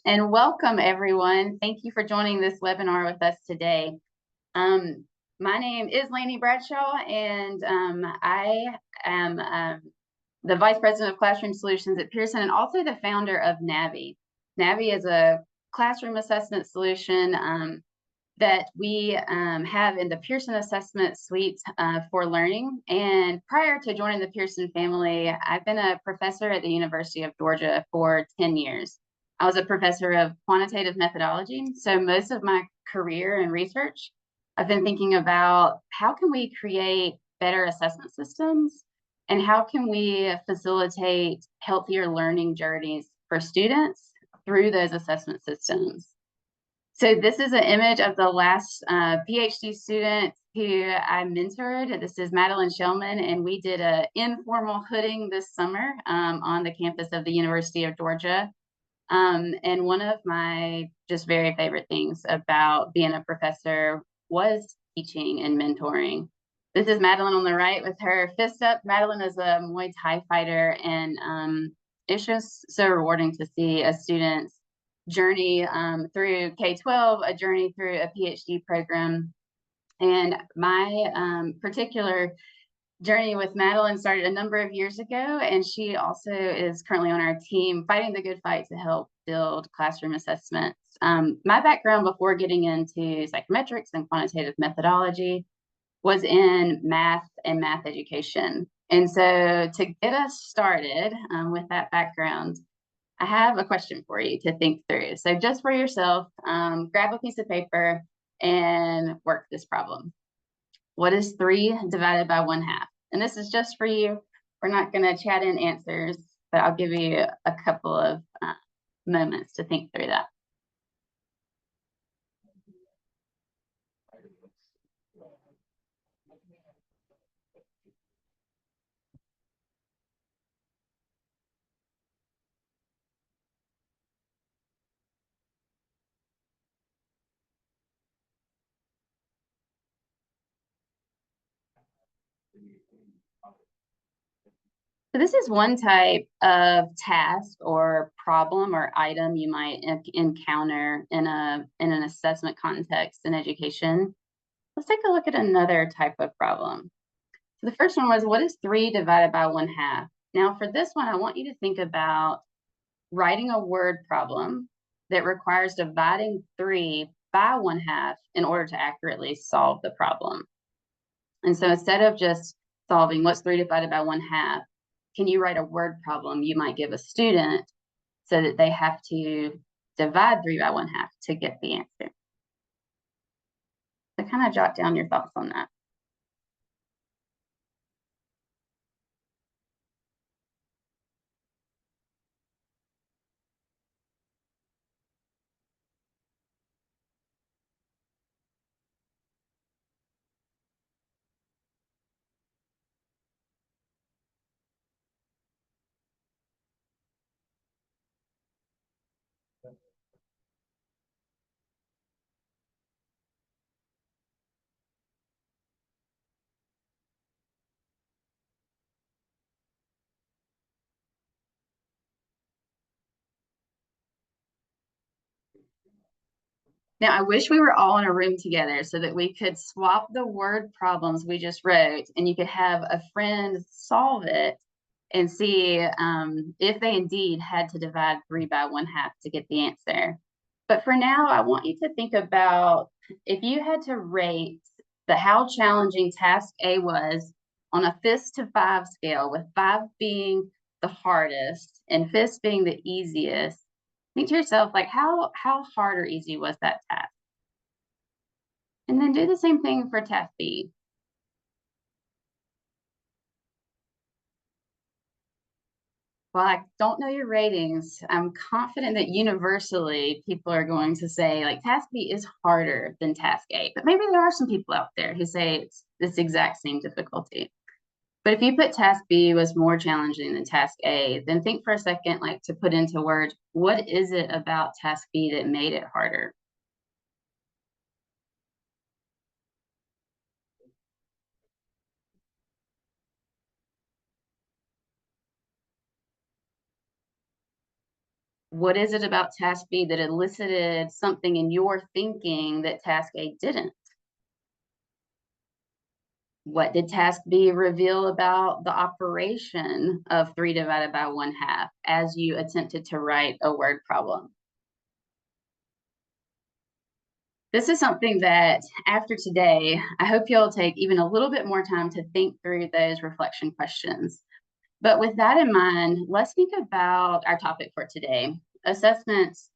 And welcome everyone. Thank you for joining this webinar with us today. My name is Laine Bradshaw, and I am the Vice President of Classroom Solutions at Pearson and also the founder of Navvy. Navvy is a classroom assessment solution that we have in the Pearson Assessment Suite for learning. And prior to joining the Pearson family, I've been a professor at the University of Georgia for 10 years. I was a professor of quantitative methodology. So most of my career and research, I've been thinking about how can we create better assessment systems and how can we facilitate healthier learning journeys for students through those assessment systems. So this is an image of the last PhD student who I mentored. This is Madeline Shellman, and we did an informal hooding this summer on the campus of the University of Georgia. And one of my just very favorite things about being a professor was teaching and mentoring. This is Madeline on the right with her fist up. Madeline is a Muay Thai fighter, and it's just so rewarding to see a student's journey through K-12, a journey through a PhD program. And my particular journey with Madeline started a number of years ago, and she also is currently on our team fighting the good fight to help build classroom assessments. My background before getting into psychometrics and quantitative methodology was in math and math education. And so to get us started with that background, I have a question for you to think through. So just for yourself, grab a piece of paper and work this problem. What is 3 divided by 1/2? And this is just for you. We're not going to chat in answers, but I'll give you a couple of moments to think through that. So this is one type of task or problem or item you might encounter in an assessment context in education. Let's take a look at another type of problem. So the first one was, what is 3 divided by 1/2? Now for this one, I want you to think about writing a word problem that requires dividing 3 by 1/2 in order to accurately solve the problem. And so instead of just solving what's 3 divided by 1/2, can you write a word problem you might give a student so that they have to divide 3 by 1/2 to get the answer? So kind of jot down your thoughts on that. Now, I wish we were all in a room together so that we could swap the word problems we just wrote and you could have a friend solve it and see if they indeed had to divide 3 by 1/2 to get the answer. But for now, I want you to think about if you had to rate how challenging task A was on a fist to 5 scale, with 5 being the hardest and fist being the easiest. Think to yourself, like, how hard or easy was that task? And then do the same thing for task B. While I don't know your ratings, I'm confident that universally people are going to say, like, task B is harder than task A. But maybe there are some people out there who say it's this exact same difficulty. But if you put task B was more challenging than task A, then think for a second, like, to put into words, what is it about task B that made it harder? What is it about task B that elicited something in your thinking that task A didn't? What did task B reveal about the operation of 3 divided by 1/2 as you attempted to write a word problem? This is something that after today, I hope you'll take even a little bit more time to think through those reflection questions. But with that in mind, let's think about our topic for today, assessments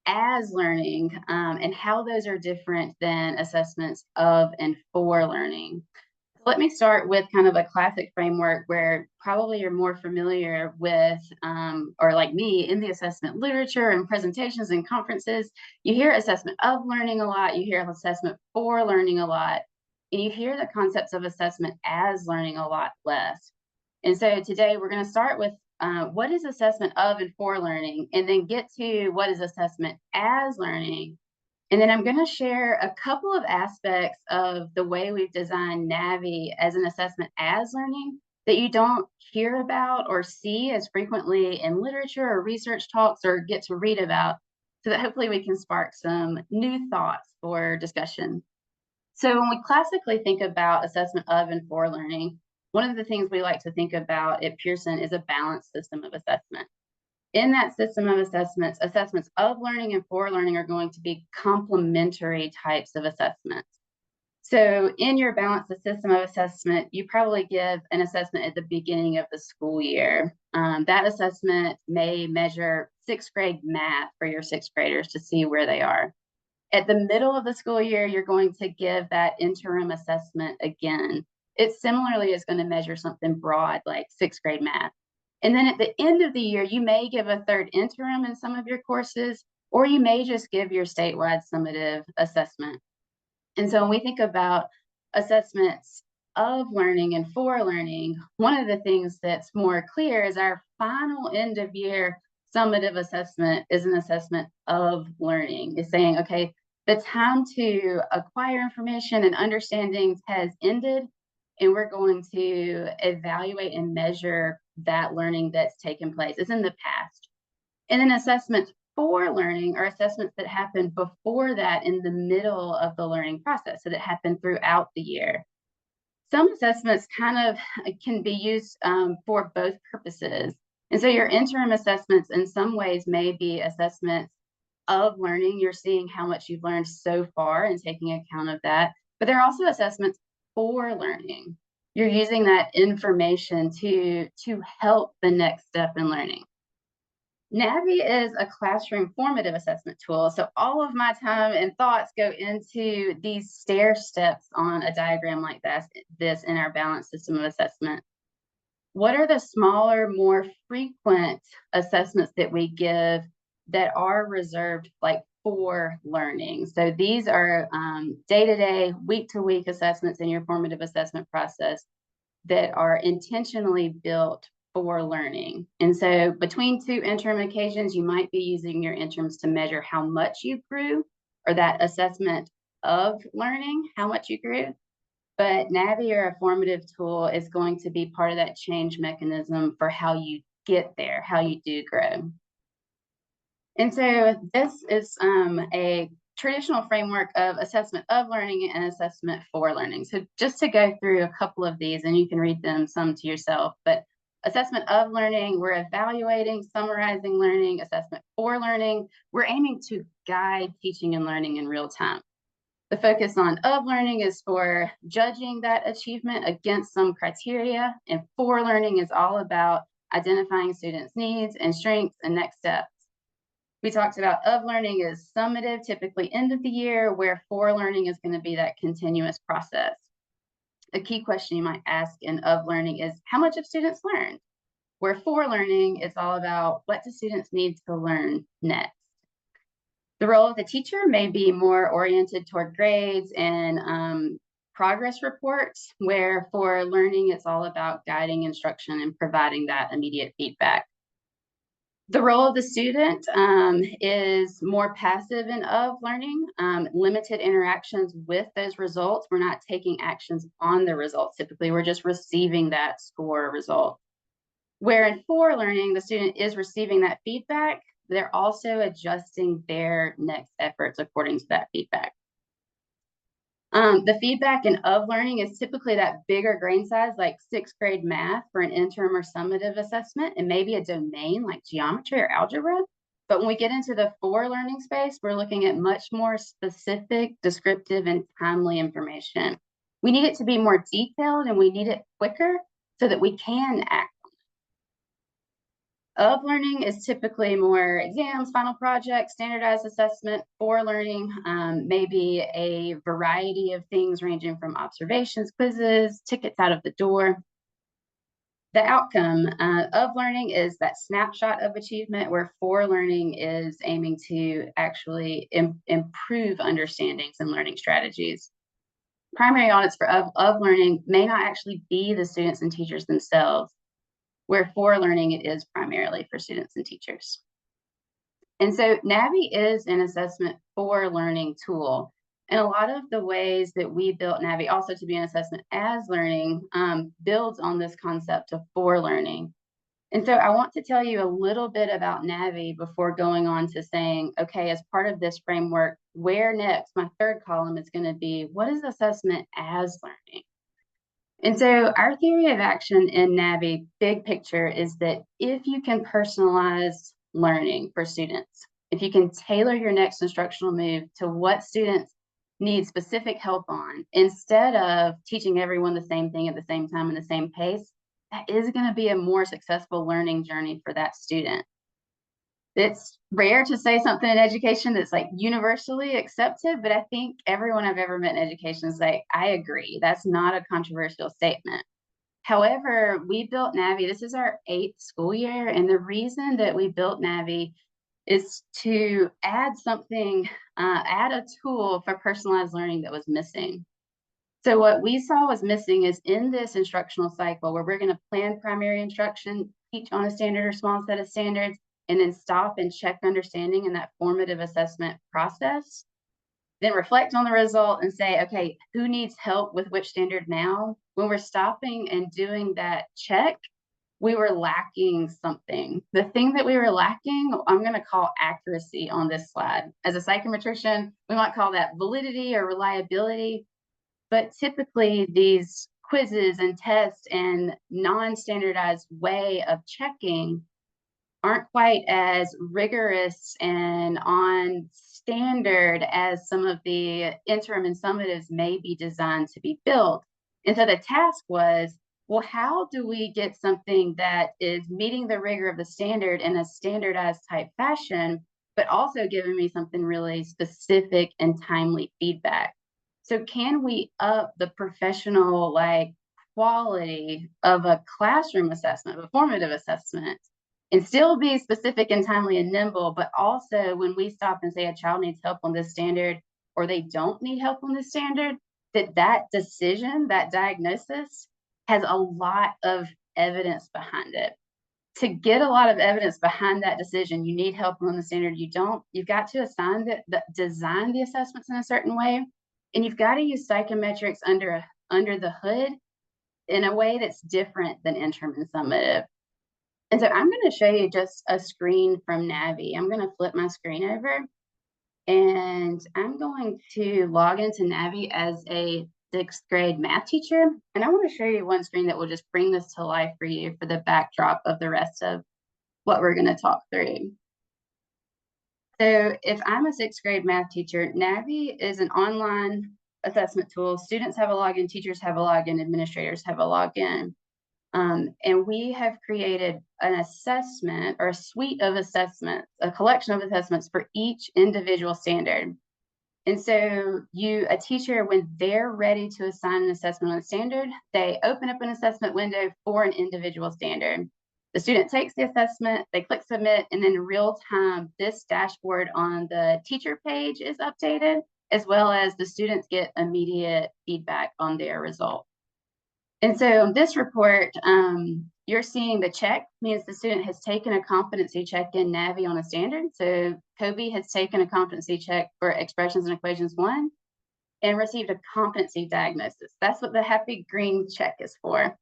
as learning, and how those are different than assessments of and for learning. Let me start with kind of a classic framework where probably you're more familiar with, or like me, in the assessment literature and presentations and conferences. You hear assessment of learning a lot, you hear assessment for learning a lot, and you hear the concepts of assessment as learning a lot less. And so today we're going to start with what is assessment of and for learning, and then get to what is assessment as learning. And then I'm going to share a couple of aspects of the way we've designed Navvy as an assessment as learning that you don't hear about or see as frequently in literature or research talks or get to read about, so that hopefully we can spark some new thoughts for discussion. So when we classically think about assessment of and for learning, one of the things we like to think about at Pearson is a balanced system of assessment. In that system of assessments, assessments of learning and for learning are going to be complementary types of assessments. So in your balanced system of assessment, you probably give an assessment at the beginning of the school year. That assessment may measure sixth grade math for your sixth graders to see where they are. At the middle of the school year, you're going to give that interim assessment again. It similarly is going to measure something broad like sixth grade math. And then at the end of the year, you may give a third interim in some of your courses, or you may just give your statewide summative assessment. And so when we think about assessments of learning and for learning, one of the things that's more clear is our final end of year summative assessment is an assessment of learning. It's saying, okay, the time to acquire information and understandings has ended, and we're going to evaluate and measure that learning that's taken place. It's in the past. And then assessments for learning are assessments that happen before that, in the middle of the learning process, so that happen throughout the year. Some assessments kind of can be used for both purposes. And so your interim assessments in some ways may be assessments of learning. You're seeing how much you've learned so far and taking account of that. But there are also assessments for learning. You're using that information to help the next step in learning. Navvy is a classroom formative assessment tool. So all of my time and thoughts go into these stair steps on a diagram like this in our balanced system of assessment. What are the smaller, more frequent assessments that we give that are reserved like for learning? So these are day-to-day, week-to-week assessments in your formative assessment process that are intentionally built for learning. And so between two interim occasions, you might be using your interims to measure how much you grew, or that assessment of learning, how much you grew. But Navvy, or a formative tool, is going to be part of that change mechanism for how you get there, how you do grow. And so this is a traditional framework of assessment of learning and assessment for learning. So just to go through a couple of these, and you can read them some to yourself, but assessment of learning, we're evaluating, summarizing learning. Assessment for learning, we're aiming to guide teaching and learning in real time. The focus on of learning is for judging that achievement against some criteria, and for learning is all about identifying students' needs and strengths and next steps. We talked about of learning is summative, typically end of the year, where for learning is going to be that continuous process. A key question you might ask in of learning is, how much have students learned? Where for learning, it's all about, what do students need to learn next? The role of the teacher may be more oriented toward grades and progress reports, where for learning, it's all about guiding instruction and providing that immediate feedback. The role of the student is more passive and of learning, limited interactions with those results. We're not taking actions on the results. Typically, we're just receiving that score result. Where in for learning, the student is receiving that feedback, they're also adjusting their next efforts according to that feedback. The feedback and of learning is typically that bigger grain size, like 6th grade math for an interim or summative assessment, and maybe a domain like geometry or algebra. But when we get into the for learning space, we're looking at much more specific, descriptive, and timely information. We need it to be more detailed and we need it quicker so that we can act. Of learning is typically more exams, final projects, standardized assessment. For learning, maybe a variety of things ranging from observations, quizzes, tickets out of the door. The outcome of learning is that snapshot of achievement, where for learning is aiming to actually improve understandings and learning strategies. Primary audits for of learning may not actually be the students and teachers themselves, where for learning it is primarily for students and teachers. And so Navvy is an assessment for learning tool. And a lot of the ways that we built Navvy also to be an assessment as learning builds on this concept of for learning. And so I want to tell you a little bit about Navvy before going on to saying, okay, as part of this framework, where next? My third column is going to be, what is assessment as learning? And so our theory of action in Navvy, big picture, is that if you can personalize learning for students, if you can tailor your next instructional move to what students need specific help on, instead of teaching everyone the same thing at the same time and the same pace, that is going to be a more successful learning journey for that student. It's rare to say something in education that's like universally accepted, but I think everyone I've ever met in education is like, I agree. That's not a controversial statement. However, we built Navvy. This is our 8th school year. And the reason that we built Navvy is to add something, add a tool for personalized learning that was missing. So what we saw was missing is in this instructional cycle where we're going to plan primary instruction, teach on a standard or small set of standards, and then stop and check understanding in that formative assessment process, then reflect on the result and say, okay, who needs help with which standard now? When we're stopping and doing that check, we were lacking something. The thing that we were lacking, I'm going to call accuracy on this slide. As a psychometrician, we might call that validity or reliability. But typically these quizzes and tests and non-standardized way of checking aren't quite as rigorous and on standard as some of the interim and summatives may be designed to be built. And so the task was, well, how do we get something that is meeting the rigor of the standard in a standardized type fashion, but also giving me something really specific and timely feedback? So can we up the professional quality of a classroom assessment, a formative assessment, and still be specific and timely and nimble, but also when we stop and say a child needs help on this standard or they don't need help on this standard, that decision, that diagnosis has a lot of evidence behind it. To get a lot of evidence behind that decision, you need help on the standard, you don't, you've got to assign design the assessments in a certain way, and you've got to use psychometrics under the hood in a way that's different than interim and summative. And so I'm going to show you just a screen from Navvy. I'm going to flip my screen over and I'm going to log into Navvy as a 6th grade math teacher. And I want to show you one screen that will just bring this to life for you for the backdrop of the rest of what we're going to talk through. So if I'm a 6th grade math teacher, Navvy is an online assessment tool. Students have a login, teachers have a login, administrators have a login. And we have created an assessment or a suite of assessments, a collection of assessments for each individual standard. And so a teacher, when they're ready to assign an assessment on a standard, they open up an assessment window for an individual standard. The student takes the assessment, they click submit, and then in real time, this dashboard on the teacher page is updated, as well as the students get immediate feedback on their result. And so this report, you're seeing the check means the student has taken a competency check in Navvy on a standard. So Kobe has taken a competency check for expressions and equations 1 and received a competency diagnosis. That's what the happy green check is for.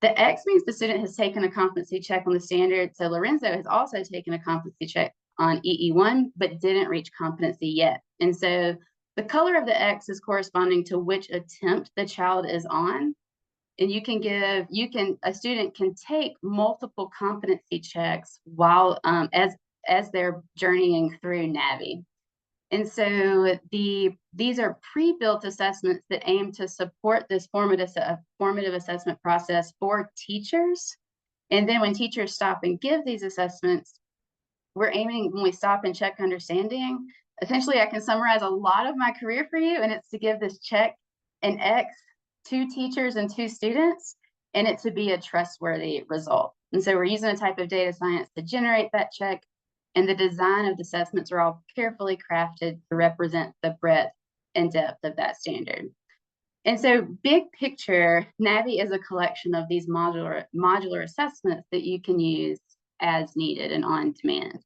The X means the student has taken a competency check on the standard. So Lorenzo has also taken a competency check on EE1, but didn't reach competency yet. And so the color of the X is corresponding to which attempt the child is on. And a student can take multiple competency checks while as they're journeying through Navvy. And so these are pre-built assessments that aim to support this formative assessment process for teachers. And then when teachers stop and give these assessments, we're aiming, when we stop and check understanding, essentially I can summarize a lot of my career for you, and it's to give this check an X to teachers and to students, and it to be a trustworthy result. And so we're using a type of data science to generate that check, and the design of the assessments are all carefully crafted to represent the breadth and depth of that standard. And so big picture, Navvy is a collection of these modular assessments that you can use as needed and on demand.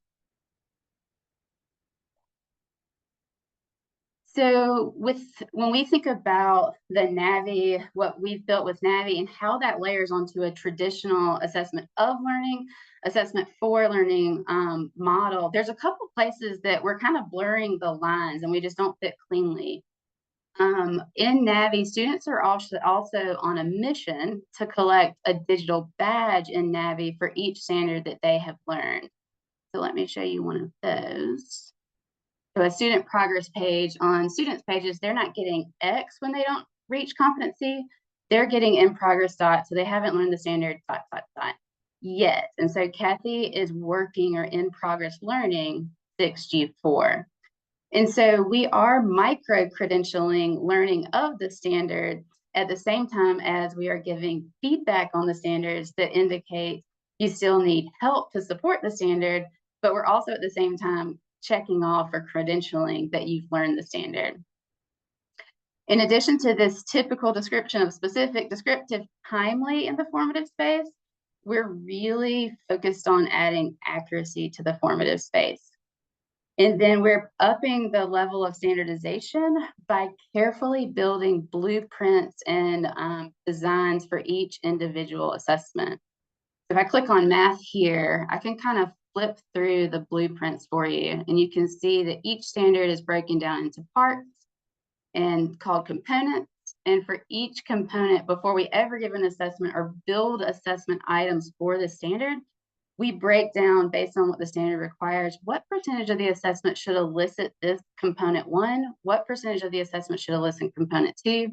So when we think about the Navvy, what we've built with Navvy and how that layers onto a traditional assessment of learning, assessment for learning model, there's a couple places that we're kind of blurring the lines and we just don't fit cleanly. In Navvy, students are also on a mission to collect a digital badge in Navvy for each standard that they have learned. So let me show you one of those. So a student progress page, on students' pages, they're not getting X when they don't reach competency. They're getting in progress dot, so they haven't learned the standard dot yet. And so Kathy is working or in progress learning 6G4. And so we are micro-credentialing learning of the standard at the same time as we are giving feedback on the standards that indicate you still need help to support the standard, but we're also at the same time checking off or credentialing that you've learned the standard. In addition to this typical description of specific, descriptive, timely in the formative space, we're really focused on adding accuracy to the formative space. And then we're upping the level of standardization by carefully building blueprints and designs for each individual assessment. If I click on math here, I can kind of flip through the blueprints for you, and you can see that each standard is broken down into parts and called components. And for each component, before we ever give an assessment or build assessment items for the standard, we break down based on what the standard requires, what percentage of the assessment should elicit this component 1, what percentage of the assessment should elicit component 2,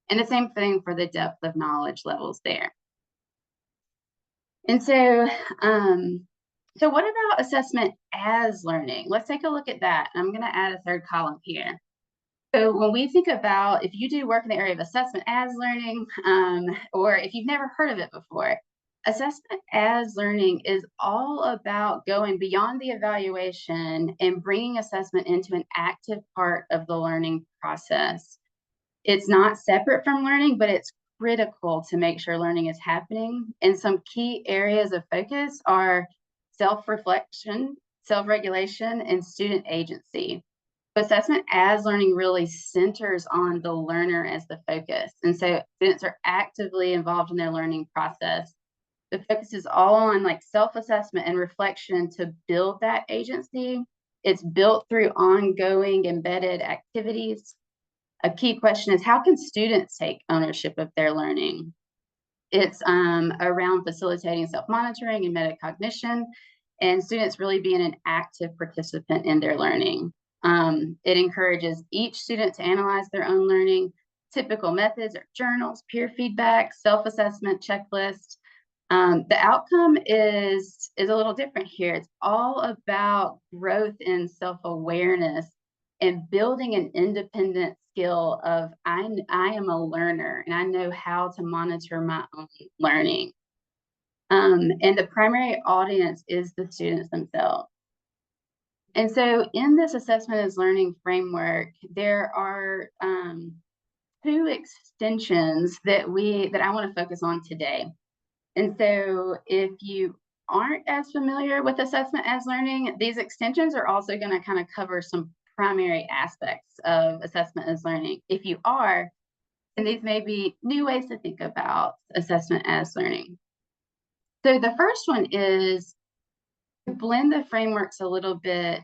and the same thing for the depth of knowledge levels there. And so, so what about assessment as learning? Let's take a look at that. I'm going to add a third column here. So when we think about, if you do work in the area of assessment as learning, or if you've never heard of it before, assessment as learning is all about going beyond the evaluation and bringing assessment into an active part of the learning process. It's not separate from learning, but it's critical to make sure learning is happening. And some key areas of focus are self-reflection, self-regulation, and student agency. Assessment as learning really centers on the learner as the focus. And so students are actively involved in their learning process. The focus is all on like self-assessment and reflection to build that agency. It's built through ongoing embedded activities. A key question is, how can students take ownership of their learning? It's around facilitating self-monitoring and metacognition, and students really being an active participant in their learning. It encourages each student to analyze their own learning. Typical methods are journals, peer feedback, self-assessment, checklists. The outcome is a little different here. It's all about growth in self-awareness and building an independent skill of I am a learner and I know how to monitor my own learning. And the primary audience is the students themselves. And so in this assessment as learning framework, there are 2 extensions that I want to focus on today. And so if you aren't as familiar with assessment as learning, these extensions are also going to kind of cover some primary aspects of assessment as learning. If you are, and these may be new ways to think about assessment as learning. So the first one is To blend the frameworks a little bit,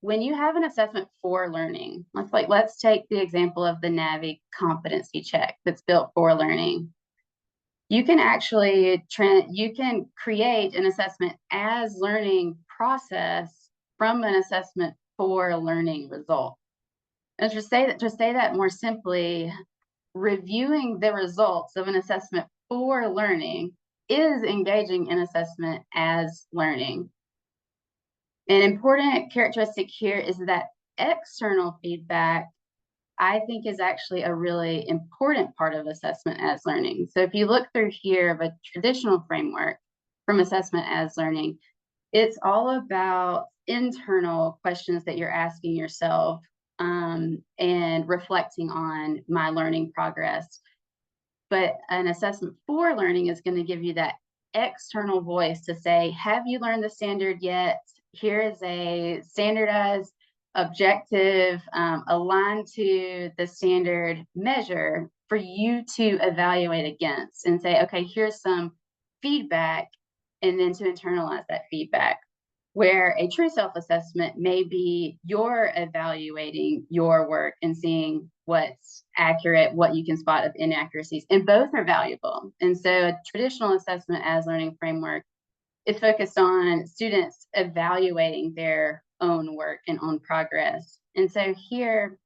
when you have an assessment for learning, let's take the example of the Navvy competency check that's built for learning. You can actually you can create an assessment as learning process from an assessment for learning result. And to say that more simply, reviewing the results of an assessment for learning is engaging in assessment as learning. An important characteristic here is that external feedback, I think, is actually a really important part of assessment as learning. So if you look through here of a traditional framework from assessment as learning, it's all about internal questions that you're asking yourself and reflecting on my learning progress. But an assessment for learning is going to give you that external voice to say, have you learned the standard yet? Here is a standardized, objective, aligned to the standard measure for you to evaluate against and say, okay, here's some feedback, and then to internalize that feedback. Where a true self-assessment may be you're evaluating your work and seeing what's accurate, what you can spot of inaccuracies, and both are valuable. And so a traditional assessment as learning framework is focused on students evaluating their own work and own progress. And so here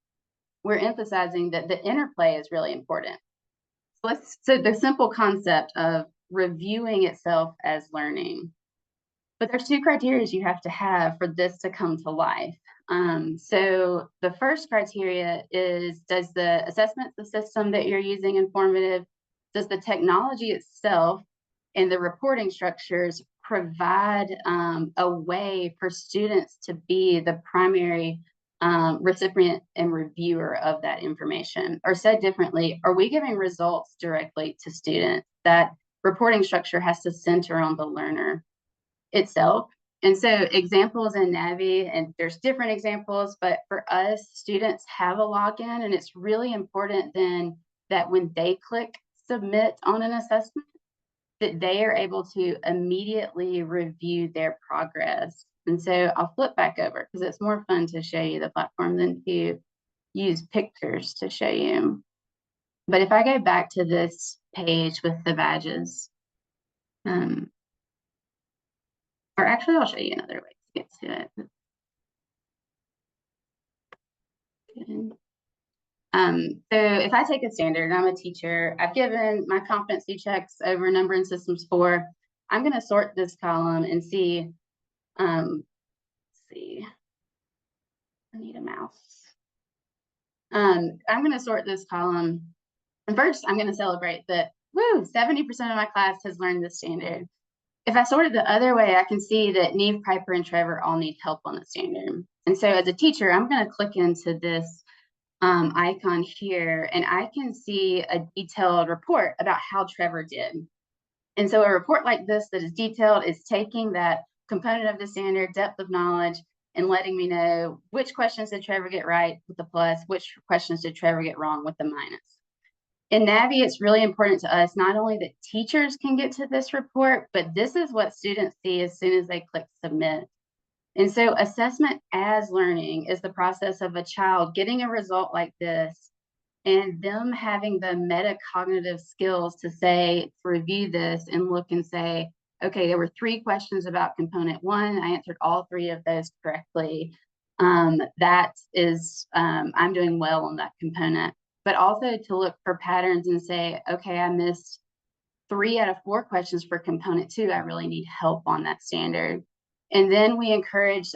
we're emphasizing that the interplay is really important. So the simple concept of reviewing itself as learning. But there's two criteria you have to have for this to come to life. So the first criteria is, does the assessment system that you're using informative? Does the technology itself and the reporting structures provide a way for students to be the primary recipient and reviewer of that information? Or said differently, are we giving results directly to students? That reporting structure has to center on the learner itself. And so examples in Navvy, and there's different examples, but for us, students have a login, and it's really important then that when they click submit on an assessment, that they are able to immediately review their progress. And so I'll flip back over because it's more fun to show you the platform than to use pictures to show you. But if I go back to this page with the badges, or actually, I'll show you another way to get to it. Good. So if I take a standard, I'm a teacher, I've given my competency checks over number and systems 4. I'm going to sort this column and see. Let's see. I need a mouse. I'm going to sort this column. And first, I'm going to celebrate that, 70% of my class has learned the standard. If I sort it the other way, I can see that Neve, Piper, and Trevor all need help on the standard. And so as a teacher, I'm going to click into this icon here, and I can see a detailed report about how Trevor did. And so a report like this that is detailed is taking that component of the standard, depth of knowledge, and letting me know which questions did Trevor get right with the plus, which questions did Trevor get wrong with the minus. In Navvy, it's really important to us not only that teachers can get to this report, but this is what students see as soon as they click submit. And so assessment as learning is the process of a child getting a result like this and them having the metacognitive skills to say, to review this and look and say, okay, there were 3 questions about component 1. I answered all 3 of those correctly. That is, I'm doing well on that component. But also to look for patterns and say, okay, I missed 3 out of 4 questions for component 2. I really need help on that standard. And then we encourage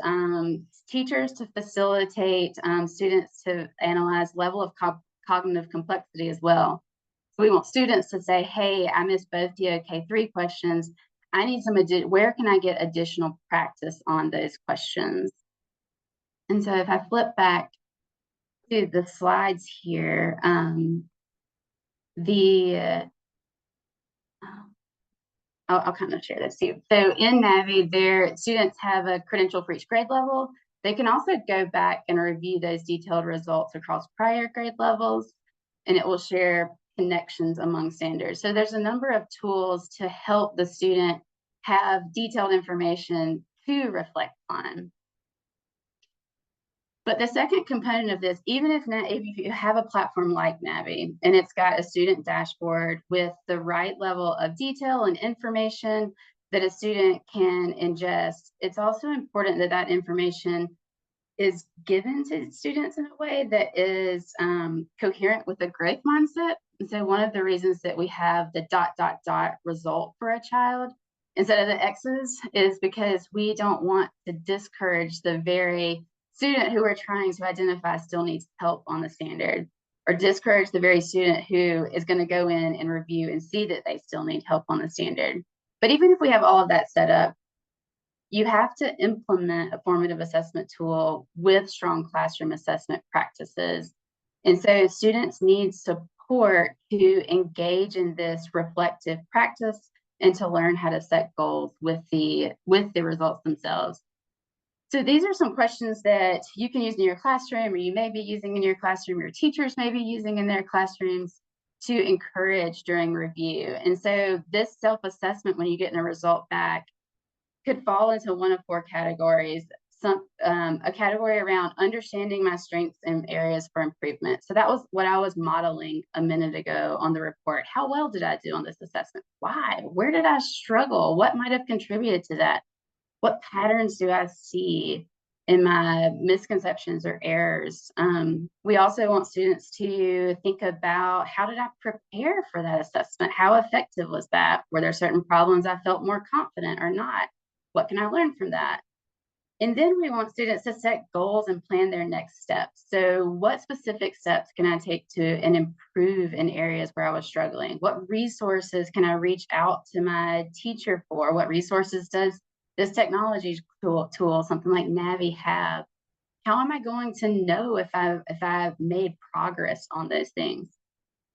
teachers to facilitate students to analyze level of cognitive complexity as well. So we want students to say, hey, I missed both DOK 3 questions. I need some, where can I get additional practice on those questions? And so if I flip back to the slides here, I'll kind of share this too. So in Navvy, their students have a credential for each grade level. They can also go back and review those detailed results across prior grade levels, and it will share connections among standards. So there's a number of tools to help the student have detailed information to reflect on. But the second component of this, even if you have a platform like Navvy and it's got a student dashboard with the right level of detail and information that a student can ingest, it's also important that that information is given to students in a way that is coherent with a growth mindset. And so one of the reasons that we have the ... result for a child instead of the X's is because we don't want to discourage the very student who we're trying to identify still needs help on the standard, or discourage the very student who is going to go in and review and see that they still need help on the standard. But even if we have all of that set up, you have to implement a formative assessment tool with strong classroom assessment practices. And so students need support to engage in this reflective practice and to learn how to set goals with the results themselves. So these are some questions that you can use in your classroom, or you may be using in your classroom, your teachers may be using in their classrooms to encourage during review. And so this self-assessment, when you get a result back, could fall into one of four categories. A category around understanding my strengths and areas for improvement. So that was what I was modeling a minute ago on the report. How well did I do on this assessment? Why? Where did I struggle? What might have contributed to that? What patterns do I see in my misconceptions or errors? We also want students to think about, how did I prepare for that assessment? How effective was that? Were there certain problems I felt more confident or not? What can I learn from that? And then we want students to set goals and plan their next steps. So what specific steps can I take to and improve in areas where I was struggling? What resources can I reach out to my teacher for? What resources does this technology tool, something like Navvy, have? How am I going to know if I've made progress on those things?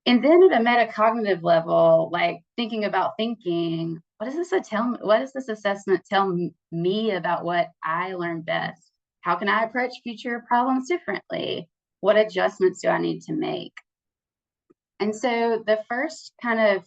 And then at a metacognitive level, like thinking about thinking, what does this assessment tell me about what I learned best? How can I approach future problems differently? What adjustments do I need to make? And so the first kind of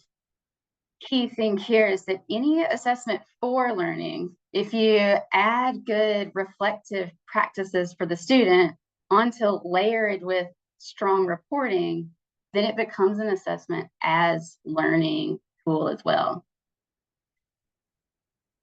key thing here is that any assessment for learning, if you add good reflective practices for the student onto layered with strong reporting, then it becomes an assessment as learning tool as well.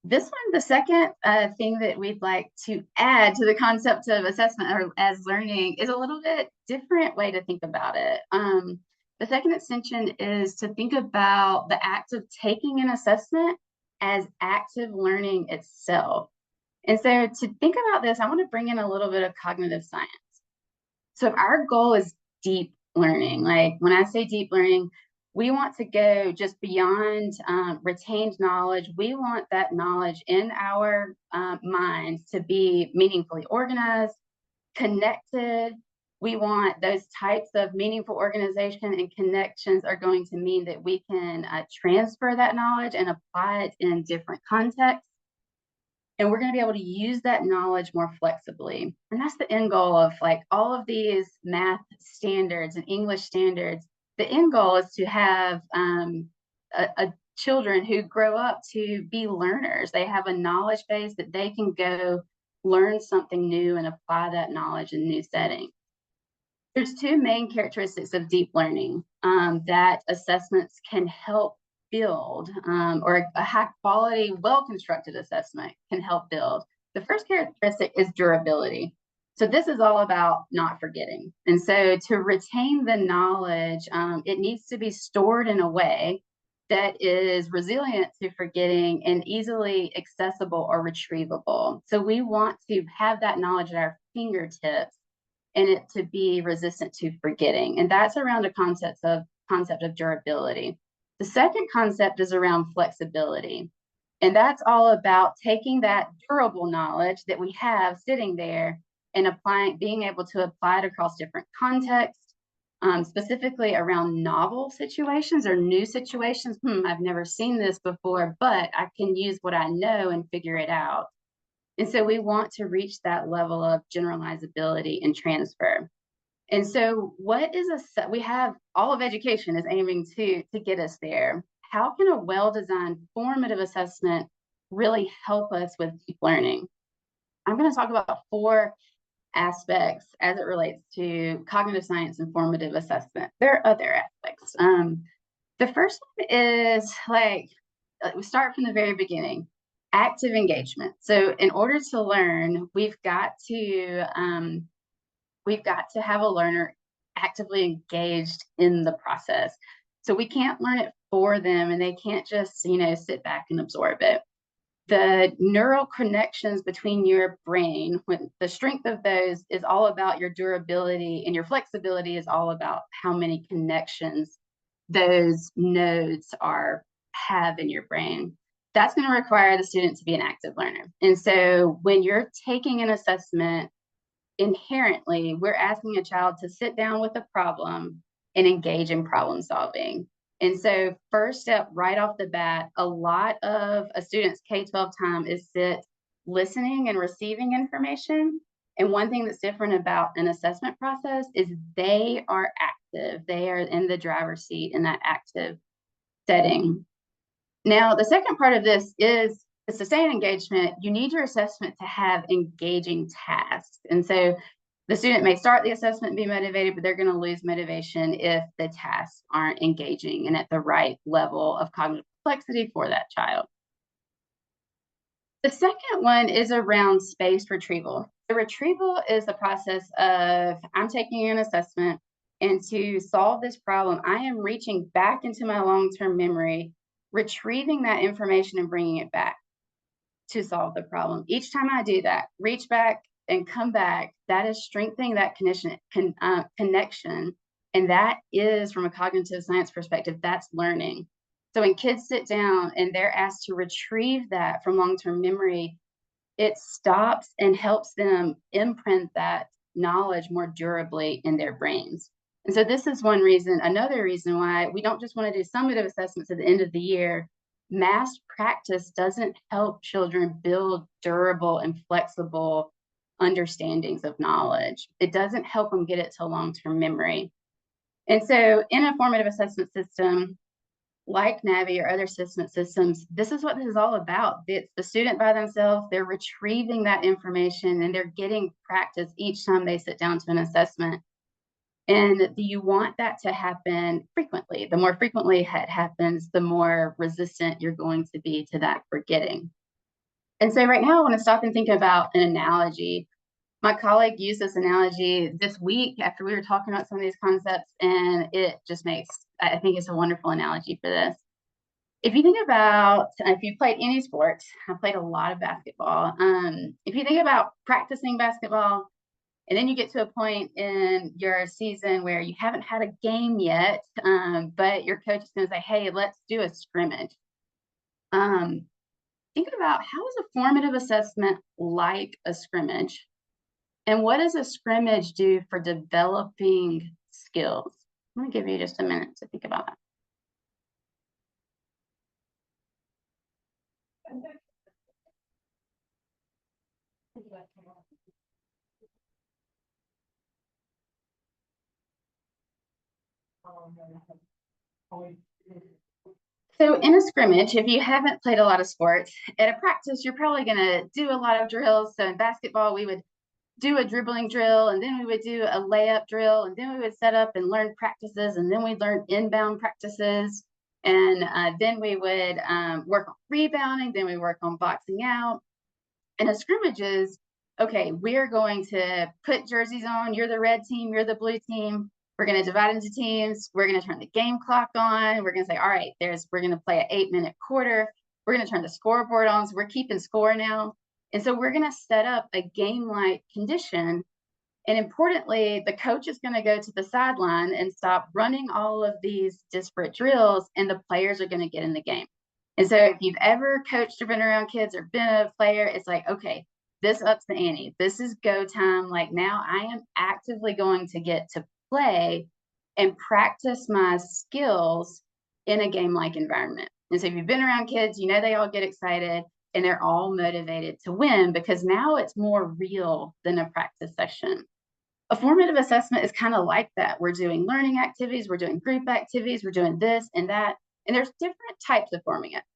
This one, the second thing that we'd like to add to the concept of assessment or as learning, is a little bit different way to think about it. The second extension is to think about the act of taking an assessment as active learning itself. And so to think about this, I want to bring in a little bit of cognitive science. So if our goal is deep learning, like when I say deep learning, we want to go just beyond retained knowledge. We want that knowledge in our minds to be meaningfully organized, connected. We want those types of meaningful organization and connections are going to mean that we can transfer that knowledge and apply it in different contexts. And we're going to be able to use that knowledge more flexibly. And that's the end goal of like all of these math standards and English standards. The end goal is to have children who grow up to be learners. They have a knowledge base that they can go learn something new and apply that knowledge in new settings. There's two main characteristics of deep learning that assessments can help build, or a high quality, well-constructed assessment can help build. The first characteristic is durability. So this is all about not forgetting. And so to retain the knowledge, it needs to be stored in a way that is resilient to forgetting and easily accessible or retrievable. So we want to have that knowledge at our fingertips and it to be resistant to forgetting. And that's around a concept of durability. The second concept is around flexibility. And that's all about taking that durable knowledge that we have sitting there and being able to apply it across different contexts, specifically around novel situations or new situations. I've never seen this before, but I can use what I know and figure it out. And so we want to reach that level of generalizability and transfer. And so we have all of education is aiming to get us there. How can a well-designed formative assessment really help us with deep learning. I'm going to talk about 4 aspects as it relates to cognitive science and formative assessment. There are other aspects. The first one is we start from the very beginning, active engagement. So in order to learn, we've got to have a learner actively engaged in the process. So we can't learn it for them, and they can't just, sit back and absorb it. The neural connections between your brain, when the strength of those is all about your durability, and your flexibility is all about how many connections those nodes have in your brain. That's going to require the student to be an active learner. And so when you're taking an assessment, inherently, we're asking a child to sit down with a problem and engage in problem solving. And so first step right off the bat, a lot of a student's K-12 time is listening and receiving information. And one thing that's different about an assessment process is they are active. They are in the driver's seat in that active setting. Now, the second part of this is to sustain engagement, you need your assessment to have engaging tasks. And so the student may start the assessment and be motivated, but they're going to lose motivation if the tasks aren't engaging and at the right level of cognitive complexity for that child. The second one is around spaced retrieval. The retrieval is the process of I'm taking an assessment, and to solve this problem, I am reaching back into my long-term memory, retrieving that information and bringing it back to solve the problem. Each time I do that, reach back and come back, that is strengthening that connection. And that is, from a cognitive science perspective, that's learning. So when kids sit down and they're asked to retrieve that from long-term memory, it stops and helps them imprint that knowledge more durably in their brains. And so this is another reason why we don't just want to do summative assessments at the end of the year. Mass practice doesn't help children build durable and flexible understandings of knowledge. It doesn't help them get it to long-term memory. And so in a formative assessment system, like Navvy or other assessment systems, this is what this is all about. It's the student by themselves. They're retrieving that information and they're getting practice each time they sit down to an assessment. And you want that to happen frequently. The more frequently it happens, the more resistant you're going to be to that forgetting. And so right now I want to stop and think about an analogy. My colleague used this analogy this week after we were talking about some of these concepts, and I think it's a wonderful analogy for this. If you think about, if you played any sport, I played a lot of basketball. If you think about practicing basketball, and then you get to a point in your season where you haven't had a game yet, but your coach is going to say, hey, let's do a scrimmage. Think about, how is a formative assessment like a scrimmage? And what does a scrimmage do for developing skills? I'm going to give you just a minute to think about that. So in a scrimmage, if you haven't played a lot of sports, at a practice, you're probably going to do a lot of drills. So in basketball, we would do a dribbling drill, and then we would do a layup drill, and then we would set up and learn practices, and then we'd learn inbound practices, and then we would work on rebounding, then we work on boxing out. And a scrimmage is, okay, we're going to put jerseys on, you're the red team, you're the blue team, we're going to divide into teams, we're going to turn the game clock on, we're going to say, all right, we're going to play an 8-minute quarter, we're going to turn the scoreboard on, so we're keeping score now. And so we're going to set up a game-like condition. And importantly, the coach is going to go to the sideline and stop running all of these disparate drills, and the players are going to get in the game. And so if you've ever coached or been around kids or been a player, it's like, okay, this ups the ante. This is go time. Like, now I am actively going to get to play and practice my skills in a game-like environment. And so if you've been around kids, you know they all get excited and they're all motivated to win, because now it's more real than a practice session. A formative assessment is kind of like that. We're doing learning activities, we're doing group activities, we're doing this and that, And there's different types of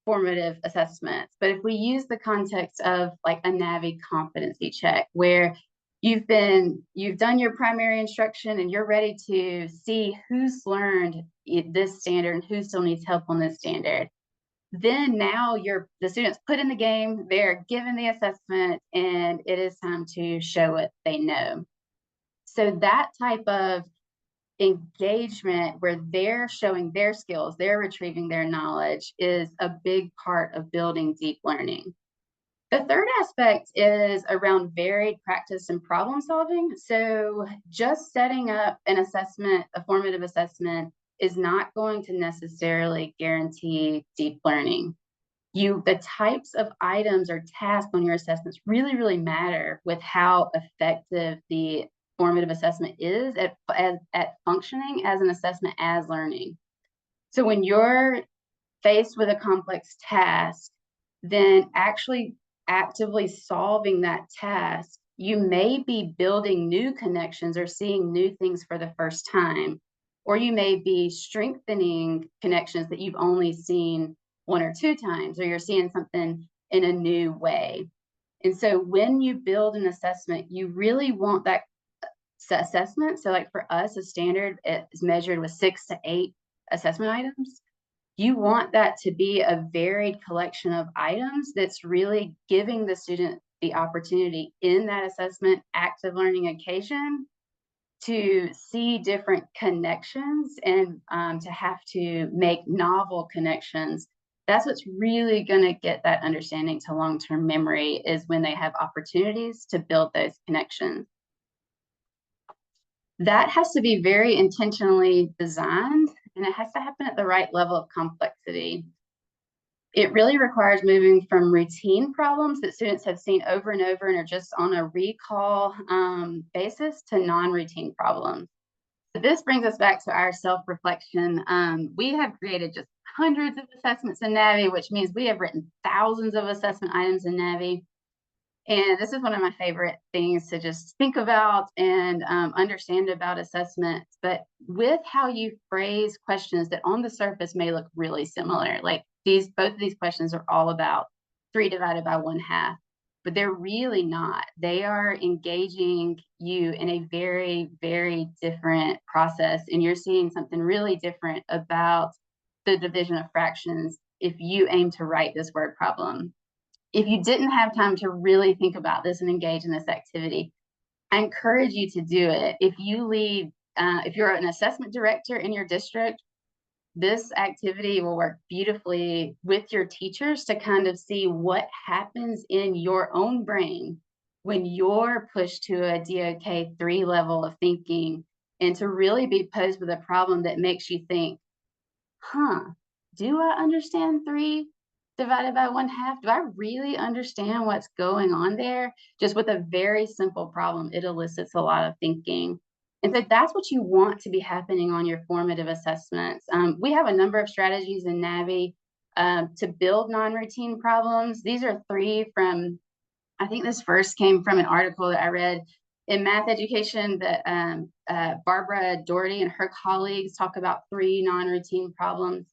formative assessments, but if we use the context of like a Navvy competency check, where you've done your primary instruction and you're ready to see who's learned this standard and who still needs help on this standard, then now the students put in the game, they're given the assessment, and it is time to show what they know. So that type of engagement where they're showing their skills, they're retrieving their knowledge, is a big part of building deep learning. The third aspect is around varied practice and problem solving. So just setting up an assessment, a formative assessment, is not going to necessarily guarantee deep learning. The types of items or tasks on your assessments really, really matter with how effective the formative assessment is at functioning as an assessment as learning. So when you're faced with a complex task, then actually actively solving that task, you may be building new connections or seeing new things for the first time, or you may be strengthening connections that you've only seen one or two times, or you're seeing something in a new way. And so when you build an assessment, you really want that assessment. So like for us, a standard is measured with 6 to 8 assessment items. You want that to be a varied collection of items that's really giving the student the opportunity in that assessment active learning occasion to see different connections and to have to make novel connections. That's what's really going to get that understanding to long-term memory, is when they have opportunities to build those connections. That has to be very intentionally designed, and it has to happen at the right level of complexity. It really requires moving from routine problems that students have seen over and over and are just on a recall basis to non-routine problems. So this brings us back to our self-reflection. We have created just hundreds of assessments in Navvy, which means we have written thousands of assessment items in Navvy. And this is one of my favorite things to just think about and understand about assessments. But with how you phrase questions that on the surface may look really similar, like both of these questions are all about 3 divided by 1/2, but they're really not. They are engaging you in a very, very different process, and you're seeing something really different about the division of fractions if you aim to write this word problem. If you didn't have time to really think about this and engage in this activity, I encourage you to do it. If you're an assessment director in your district, this activity will work beautifully with your teachers to kind of see what happens in your own brain when you're pushed to a DOK 3 level of thinking, and to really be posed with a problem that makes you think, do I understand 3 divided by 1/2? Do I really understand what's going on there? Just with a very simple problem, it elicits a lot of thinking. And so that's what you want to be happening on your formative assessments. We have a number of strategies in Navvy to build non-routine problems. These are 3 from, I think this first came from an article that I read in Math Education that Barbara Doherty and her colleagues talk about 3 non-routine problems.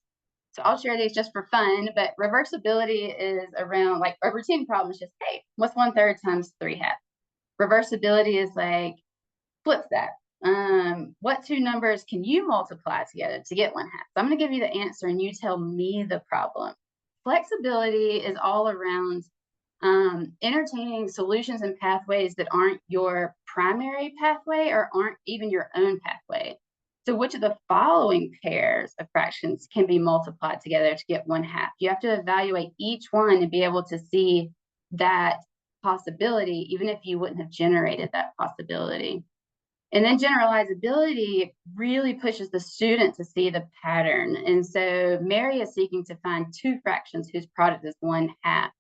So I'll share these just for fun, but reversibility is around, like, a routine problem is just, hey, what's 1/3 times 3/2? Reversibility is like, flip that. What 2 numbers can you multiply together to get 1/2? So I'm going to give you the answer and you tell me the problem. Flexibility is all around entertaining solutions and pathways that aren't your primary pathway or aren't even your own pathway. So which of the following pairs of fractions can be multiplied together to get 1/2? You have to evaluate each one and be able to see that possibility, even if you wouldn't have generated that possibility. And then generalizability really pushes the student to see the pattern. And so Mary is seeking to find 2 fractions whose product is 1/2.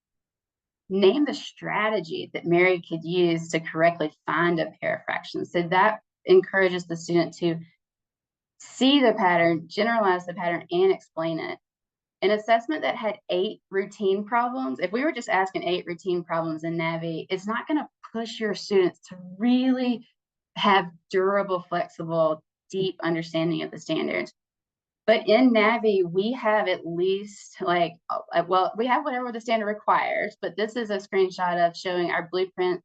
Name the strategy that Mary could use to correctly find a pair of fractions. So that encourages the student to see the pattern, generalize the pattern, and explain it. An assessment that had 8 routine problems, if we were just asking 8 routine problems in Navvy, it's not going to push your students to really have durable, flexible, deep understanding of the standards. But in Navvy, we have at least like, well, we have whatever the standard requires, but this is a screenshot of showing our blueprint.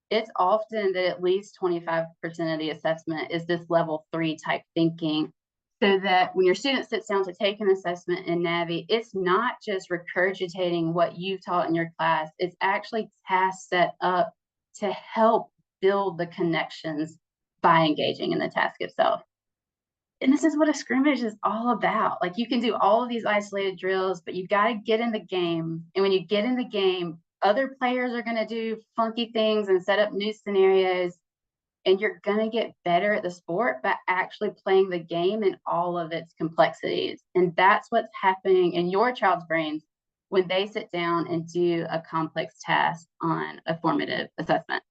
It's often that at least 25% of the assessment is this level 3 type thinking, so that when your student sits down to take an assessment in Navvy, it's not just regurgitating what you've taught in your class. It's actually tasks set up to help build the connections by engaging in the task itself. And this is what a scrimmage is all about. Like, you can do all of these isolated drills, but you got to get in the game. And when you get in the game, other players are going to do funky things and set up new scenarios. And you're going to get better at the sport by actually playing the game in all of its complexities. And that's what's happening in your child's brains when they sit down and do a complex task on a formative assessment.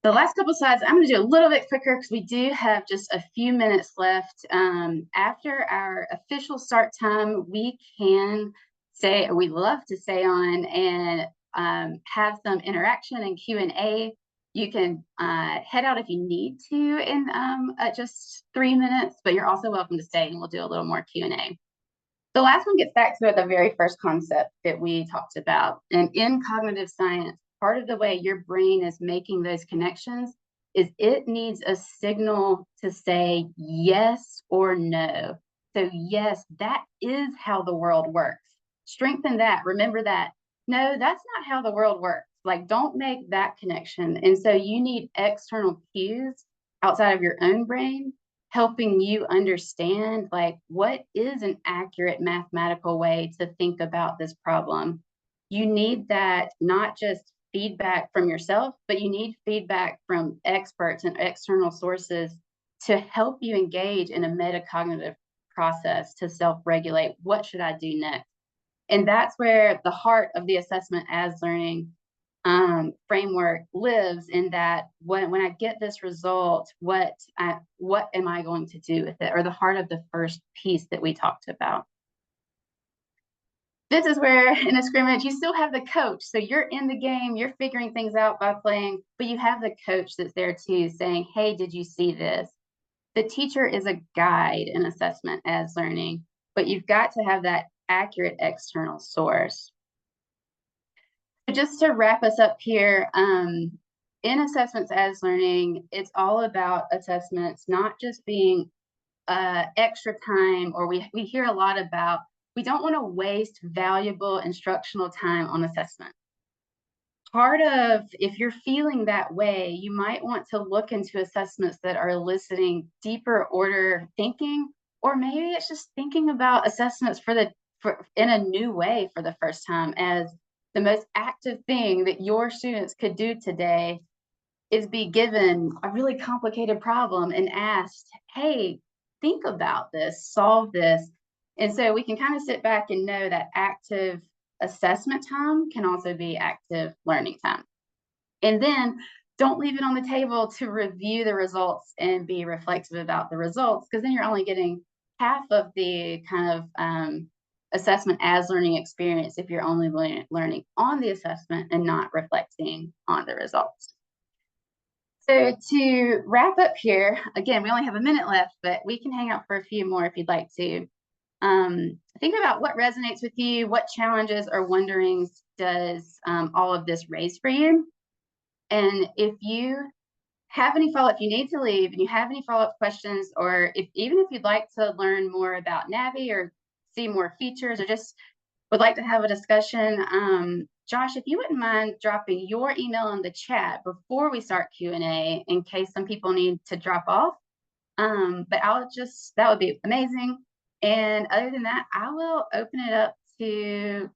The last couple slides, I'm going to do a little bit quicker because we do have just a few minutes left. After our official start time, we can say, or we love to stay on and have some interaction and Q&A. You can head out if you need to in just 3 minutes, but you're also welcome to stay and we'll do a little more Q&A. The last one gets back to the very first concept that we talked about. And in cognitive science, part of the way your brain is making those connections is it needs a signal to say yes or no. So yes, that is how the world works. Strengthen that, remember that. No, that's not how the world works. Like, don't make that connection. And so you need external cues outside of your own brain helping you understand, like, what is an accurate mathematical way to think about this problem. You need that, not just feedback from yourself, but you need feedback from experts and external sources to help you engage in a metacognitive process to self-regulate. What should I do next? And that's where the heart of the assessment as learning framework lives, in that when I get this result, what am I going to do with it? Or the heart of the first piece that we talked about. This is where in a scrimmage, you still have the coach. So you're in the game, you're figuring things out by playing, but you have the coach that's there too saying, hey, did you see this? The teacher is a guide in assessment as learning, but you've got to have that accurate external source. Just to wrap us up here, in assessments as learning, it's all about assessments not just being extra time, or we hear a lot about, we don't want to waste valuable instructional time on assessment. Part of, if you're feeling that way, you might want to look into assessments that are eliciting deeper order thinking, or maybe it's just thinking about assessments in a new way for the first time, as the most active thing that your students could do today is be given a really complicated problem and asked, hey, think about this, solve this. And so we can kind of sit back and know that active assessment time can also be active learning time. And then don't leave it on the table to review the results and be reflective about the results, because then you're only getting half of the kind of assessment as learning experience if you're only learning on the assessment and not reflecting on the results. So to wrap up here, again, we only have a minute left, but we can hang out for a few more if you'd like to. Think about what resonates with you, what challenges or wonderings does all of this raise for you? And if you have any follow-up, if you need to leave and you have any follow-up questions, or even if you'd like to learn more about Navvy or see more features, or just would like to have a discussion, Josh, if you wouldn't mind dropping your email in the chat before we start Q&A in case some people need to drop off. But that would be amazing. And other than that, I will open it up to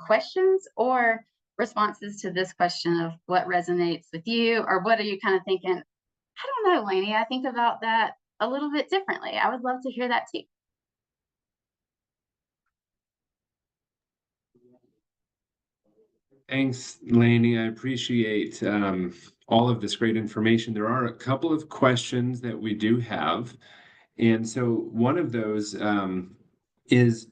questions or responses to this question of what resonates with you, or what are you kind of thinking? I don't know, Lainey, I think about that a little bit differently. I would love to hear that too. Thanks, Lainey. I appreciate all of this great information. There are a couple of questions that we do have. And so one of those is,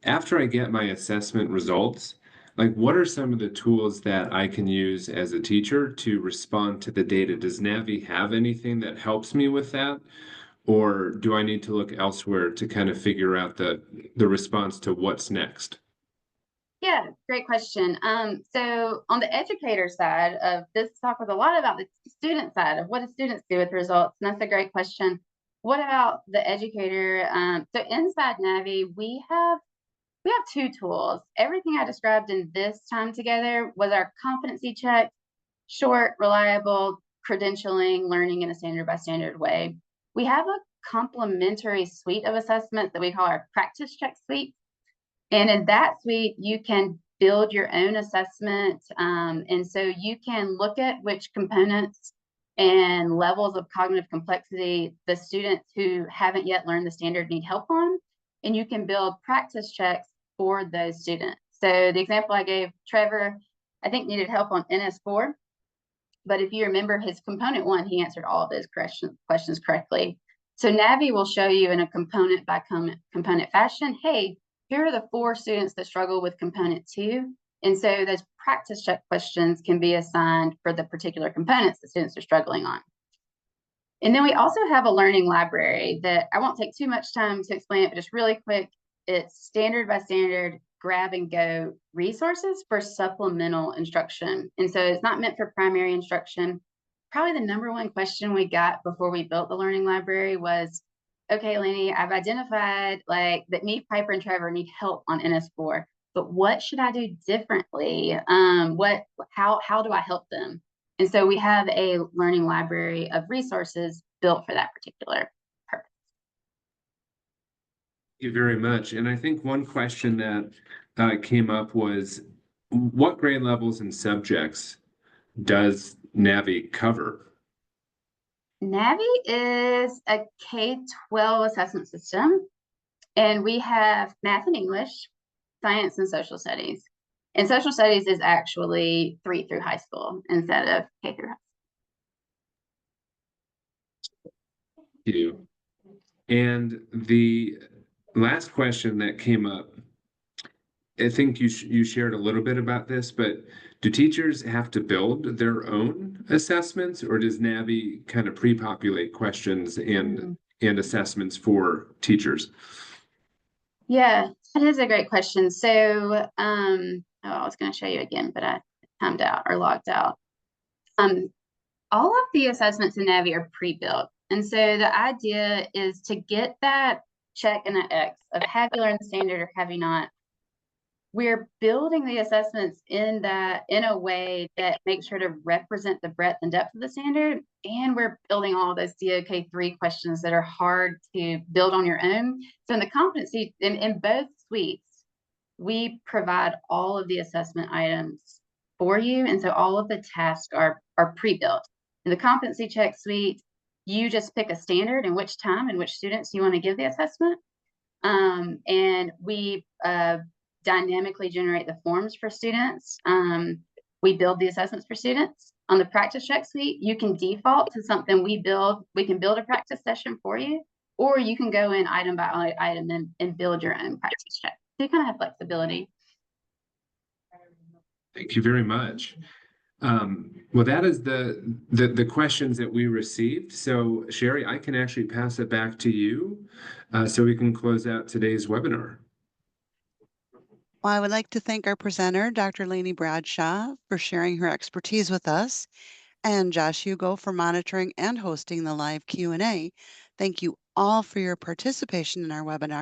after I get my assessment results, like, what are some of the tools that I can use as a teacher to respond to the data? Does Navvy have anything that helps me with that? or do I need to look elsewhere to kind of figure out the response to what's next? Yeah, great question. So on the educator side of this talk was a lot about the student side of what do students do with results, and that's a great question. What about the educator? So inside Navvy, we have two tools. Everything I described in this time together was our competency check, short, reliable credentialing, learning in a standard by standard way. We have a complementary suite of assessments that we call our practice check suite. And in that suite, you can build your own assessment. And so you can look at which components and levels of cognitive complexity the students who haven't yet learned the standard need help on. And you can build practice checks for those students. So the example I gave, Trevor, I think needed help on NS4. But if you remember his component one, he answered all of those questions correctly. So Navvy will show you in a component by component fashion, hey, here are the 4 students that struggle with component 2. And so those practice check questions can be assigned for the particular components the students are struggling on. And then we also have a learning library that I won't take too much time to explain it, but just really quick. It's standard by standard, grab and go resources for supplemental instruction. And so it's not meant for primary instruction. Probably the number one question we got before we built the learning library was, okay, Laine, I've identified like that me, Piper, and Trevor need help on NS4, but what should I do differently? How do I help them? And so we have a learning library of resources built for that particular purpose. You very much. And I think one question that came up was what grade levels and subjects does cover? Navvy is a K-12 assessment system, and we have math and English, science, and social studies. And social studies is actually 3 through high school instead of K through high You. And the last question that came up, I think you shared a little bit about this, but do teachers have to build their own assessments, or does Navvy kind of pre-populate questions school. and assessments for teachers? Yeah, that is a great question. So, I was going to show you again, but I timed out or logged out. All of the assessments in Navvy are pre-built. And so the idea is to get that check and that X of have you learned the standard or have you not. We're building the assessments in a way that makes sure to represent the breadth and depth of the standard. And we're building all those DOK3 questions that are hard to build on your own. So in the competency, in both suites, we provide all of the assessment items for you. And so all of the tasks are pre-built. In the competency check suite, you just pick a standard and which time and which students you want to give the assessment. And we dynamically generate the forms for students. We build the assessments for students. On the practice check suite, you can default to something we build. We can build a practice session for you, or you can go in item by item and build your own practice check. So you kind of have flexibility. Thank you very much. Well, that is the questions that we received. So, Sherry, I can actually pass it back to you so we can close out today's webinar. Well, I would like to thank our presenter, Dr. Laine Bradshaw, for sharing her expertise with us, and Josh Hugo for monitoring and hosting the live Q&A. Thank you all for your participation in our webinar.